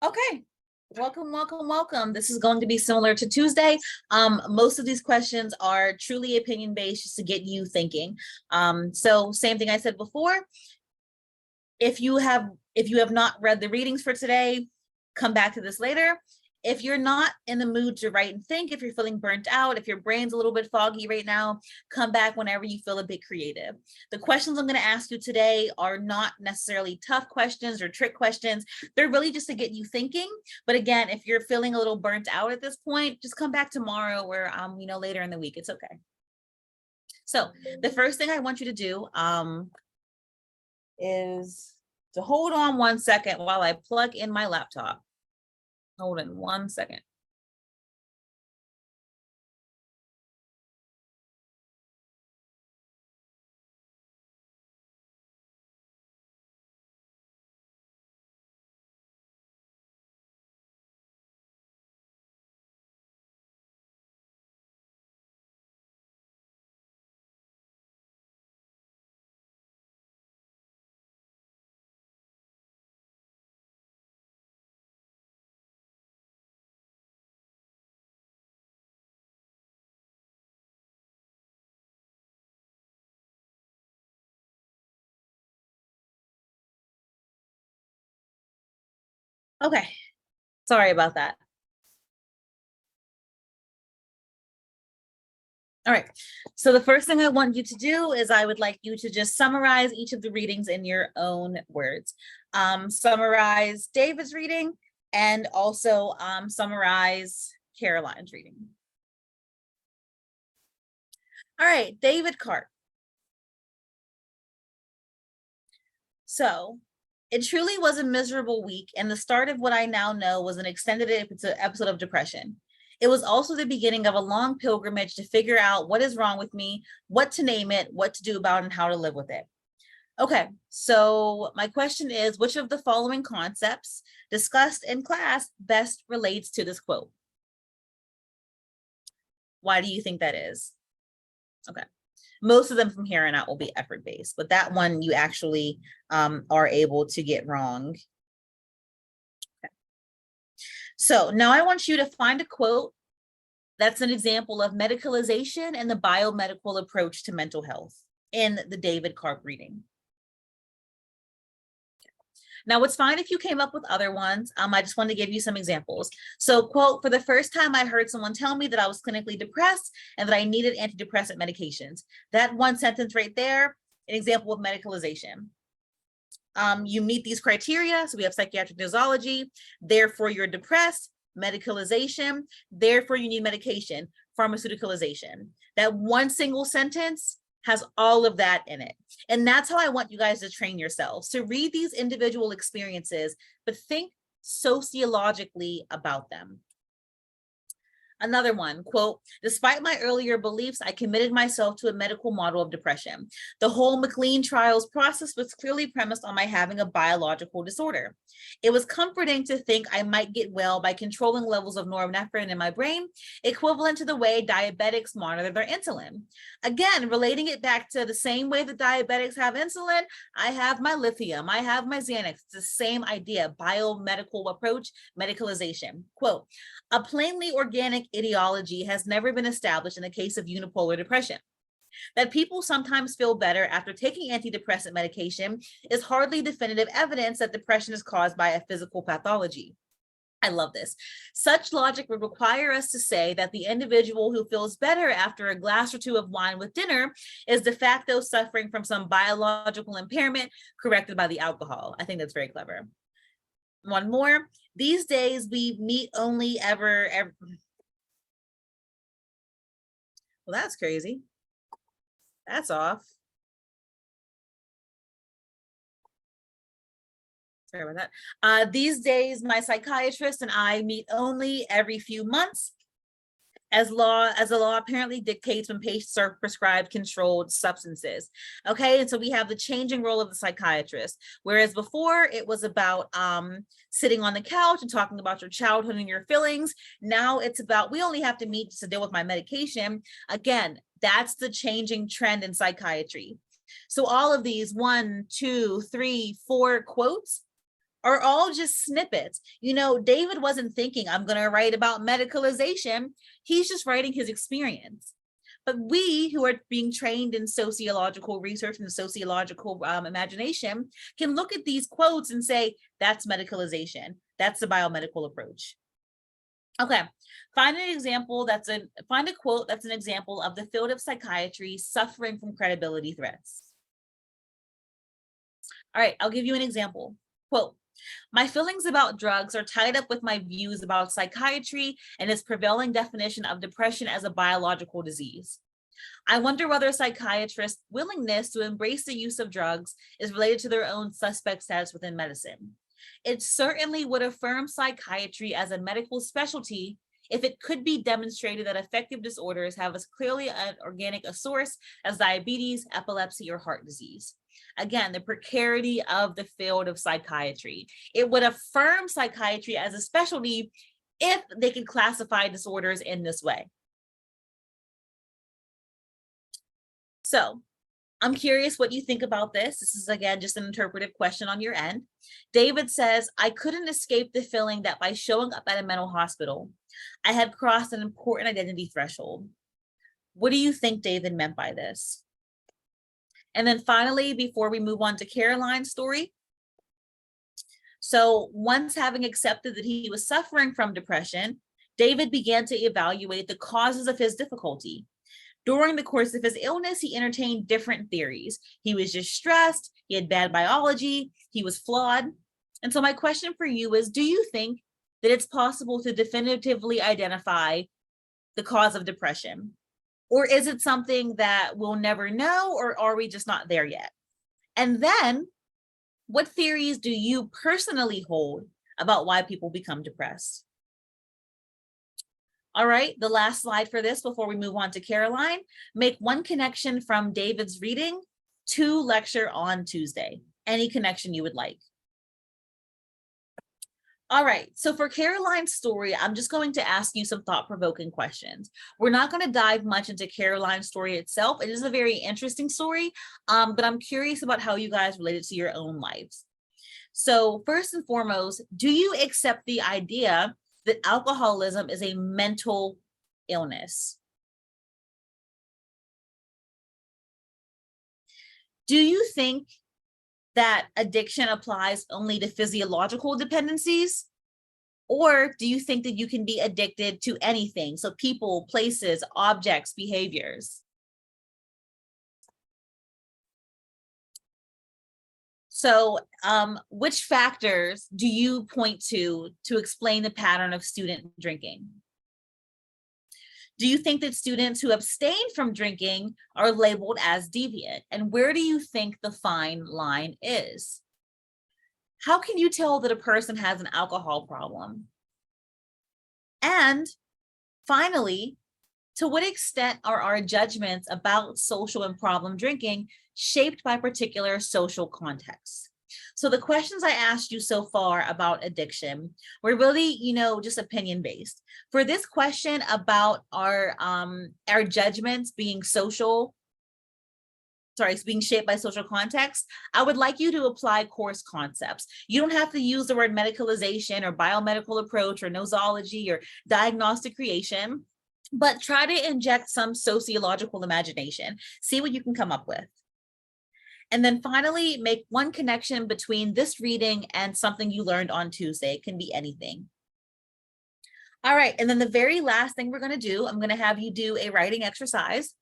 Okay, welcome. This is going to be similar to Tuesday. Most of these questions are truly opinion-based, just to get you thinking. So same thing I said before. If you have not read the readings for today, come back to this later. If you're not in the mood to write and think, if you're feeling burnt out, if your brain's a little bit foggy right now, come back whenever you feel a bit creative. The questions I'm going to ask you today are not necessarily tough questions or trick questions. They're really just to get you thinking. But again, if you're feeling a little burnt out at this point, just come back tomorrow or later in the week. It's okay. So the first thing I want you to do is to hold on 1 second while I plug in my laptop. Hold on 1 second. Okay, sorry about that. All right, so the first thing I want you to do is I would like you to just summarize each of the readings in your own words. Summarize David's reading and also summarize Caroline's reading. All right, David Cart. So it truly was a miserable week, and the start of what I now know was an extended episode of depression. It was also the beginning of a long pilgrimage to figure out what is wrong with me, what to name it, what to do about it, and how to live with it. Okay, so my question is, which of the following concepts discussed in class best relates to this quote? Why do you think that is? Okay. Most of them from here on out will be effort-based, but that one you actually are able to get wrong. Okay. So now I want you to find a quote that's an example of medicalization and the biomedical approach to mental health in the David Cart reading. Now, it's fine if you came up with other ones. I just wanted to give you some examples. So, quote, for the first time, I heard someone tell me that I was clinically depressed and that I needed antidepressant medications. That one sentence right there, an example of medicalization. You meet these criteria. So we have psychiatric nosology, therefore you're depressed, medicalization, therefore you need medication, pharmaceuticalization. That one single sentence has all of that in it. And that's how I want you guys to train yourselves, to read these individual experiences, but think sociologically about them. Another one, quote, despite my earlier beliefs, I committed myself to a medical model of depression. The whole McLean trials process was clearly premised on my having a biological disorder. It was comforting to think I might get well by controlling levels of norepinephrine in my brain, equivalent to the way diabetics monitor their insulin. Again, relating it back to the same way that diabetics have insulin, I have my lithium, I have my Xanax. It's the same idea, biomedical approach, medicalization. Quote, a plainly organic ideology has never been established in the case of unipolar depression. That people sometimes feel better after taking antidepressant medication is hardly definitive evidence that depression is caused by a physical pathology. I love this. Such logic would require us to say that the individual who feels better after a glass or two of wine with dinner is de facto suffering from some biological impairment corrected by the alcohol. I think that's very clever. One more. These days we meet only ever. Well, that's crazy. That's off. Sorry about that. These days, my psychiatrist and I meet only every few months, as the law apparently dictates when patients are prescribed controlled substances. Okay, and so we have the changing role of the psychiatrist. Whereas before it was about sitting on the couch and talking about your childhood and your feelings. Now it's about, we only have to meet to deal with my medication. Again, that's the changing trend in psychiatry. So all of these 1, 2, 3, 4 quotes are all just snippets. You know, David wasn't thinking, I'm going to write about medicalization. He's just writing his experience. But we who are being trained in sociological research and sociological imagination can look at these quotes and say, that's medicalization. That's the biomedical approach. Okay, find a quote that's an example of the field of psychiatry suffering from credibility threats. All right, I'll give you an example. Quote, my feelings about drugs are tied up with my views about psychiatry and its prevailing definition of depression as a biological disease. I wonder whether psychiatrists' willingness to embrace the use of drugs is related to their own suspect status within medicine. It certainly would affirm psychiatry as a medical specialty if it could be demonstrated that affective disorders have as clearly an organic a source as diabetes, epilepsy, or heart disease. Again, the precarity of the field of psychiatry. It would affirm psychiatry as a specialty if they could classify disorders in this way. So I'm curious what you think about this. This is, again, just an interpretive question on your end. David says, I couldn't escape the feeling that by showing up at a mental hospital, I had crossed an important identity threshold. What do you think David meant by this? And then finally, before we move on to Caroline's story, so once having accepted that he was suffering from depression, David began to evaluate the causes of his difficulty. During the course of his illness, he entertained different theories. He was just stressed, he had bad biology, he was flawed. And so my question for you is, do you think that it's possible to definitively identify the cause of depression? Or is it something that we'll never know, or are we just not there yet? And then, what theories do you personally hold about why people become depressed? All right, the last slide for this before we move on to Caroline. Make one connection from David's reading to lecture on Tuesday. Any connection you would like. All right, so for Caroline's story, I'm just going to ask you some thought-provoking questions. We're not going to dive much into Caroline's story itself. It is a very interesting story, but I'm curious about how you guys relate it to your own lives. So first and foremost, do you accept the idea that alcoholism is a mental illness? Do you think that addiction applies only to physiological dependencies? Or do you think that you can be addicted to anything? So people, places, objects, behaviors. So which factors do you point to explain the pattern of student drinking? Do you think that students who abstain from drinking are labeled as deviant? And where do you think the fine line is? How can you tell that a person has an alcohol problem? And finally, to what extent are our judgments about social and problem drinking shaped by particular social contexts? So the questions I asked you so far about addiction were really, just opinion-based. For this question about our judgments being being shaped by social context, I would like you to apply course concepts. You don't have to use the word medicalization or biomedical approach or nosology or diagnostic creation, but try to inject some sociological imagination. See what you can come up with. And then finally, make one connection between this reading and something you learned on Tuesday. It can be anything. All right, and then the very last thing we're going to do, I'm going to have you do a writing exercise.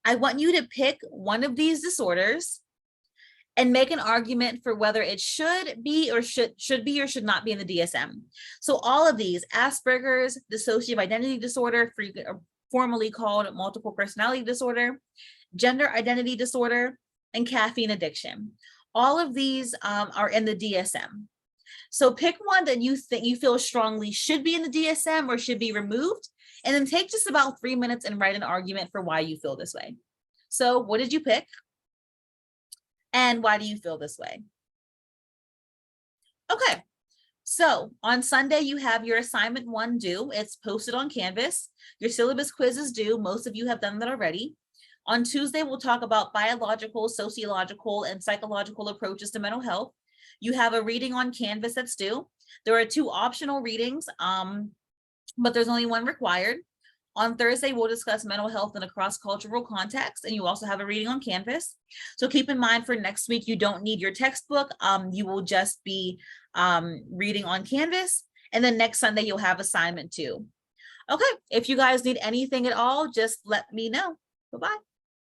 I want you to pick one of these disorders and make an argument for whether it should be or should not be in the DSM. So all of these, Asperger's, dissociative identity disorder, formerly called multiple personality disorder, gender identity disorder, and caffeine addiction. All of these are in the DSM. So pick one that you feel strongly should be in the DSM or should be removed, and then take just about 3 minutes and write an argument for why you feel this way. So what did you pick? And why do you feel this way? Okay, so on Sunday, you have your assignment 1 due. It's posted on Canvas. Your syllabus quiz is due. Most of you have done that already. On Tuesday, we'll talk about biological, sociological, and psychological approaches to mental health. You have a reading on Canvas that's due. There are 2 optional readings, but there's only 1 required. On Thursday, we'll discuss mental health in a cross-cultural context, and you also have a reading on Canvas. So keep in mind for next week, you don't need your textbook. You will just be reading on Canvas. And then next Sunday, you'll have assignment 2. Okay, if you guys need anything at all, just let me know. Bye-bye.